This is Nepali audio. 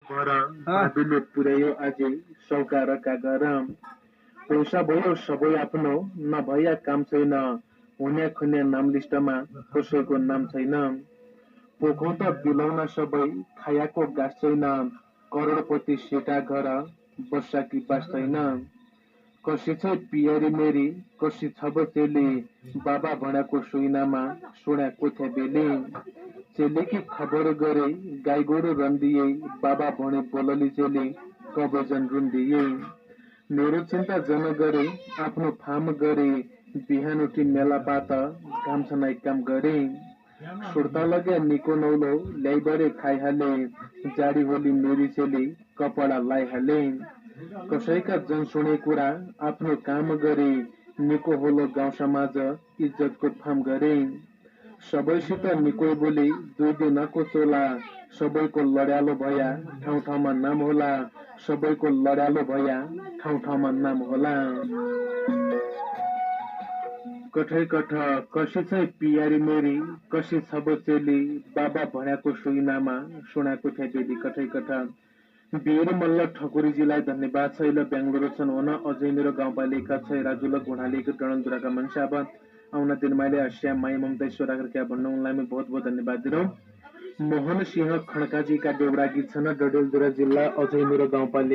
बर भाबीले पुर्यायो अझै सौकारका गरम पैसा भयो सबै आफ्नो नभया काम छैन हुने खुने नाम लिस्टमा कसैको नाम छैन पोखौं त बिलाउन सबै खायाको गाँस छैन करोडपति सेटा घर बस्सा कि बास छैन कसी छ पियारी मेरी कसी छब चेली बाबा भनेको सुइनामा सुनेको थिए बेली चेलीकी खबर गरे गाई गोरु रन्दिए बाबा भने बोलली चेली कबजन रुन्दिए मेरो चिन्ता जन गरे आफ्नो फाम गरे बिहान उठी मेला पात घाम छनाई काम गरे सुर्ता लगे निको नौलो ल्याइबरे खाइहाले जाडी होली मेरी चेली कपडा लाइहाले कसैका जन सुने कुरा आफ्नो काम गरे निको होलो गाउँ समाज इज्जतको फाम गरे सबैसित निकोइ बोली दुई दिनको चोला सबैको लड्यालो भया ठाउँ ठाउँमा नाम होला सबैको लड्यालो भया ठाउँ ठाउँमा नाम होला कठै कठ कसी छै पियारी मेरी कसी छब चेली बाबा भन्याको सुइनामा सुनाको थिए बेली कठै कठ वीर मल्ल ठकुरीजीलाई धन्यवाद छ इला बेंगलुरु छन् होन अझै मेरो गाउँपालिका छ राजुल घोडालीको डणन्दुराका मान्छे अब आउन दिन मैले अस्या माई ममता ईश्वरा क्या भन्नु उनलाई बहुत बहुत धन्यवाद दिनु मोहन सिंह खड्काजीका देउरा गीत छन् डडेलधुरा जिल्ला अझै मेरो गाउँपालिका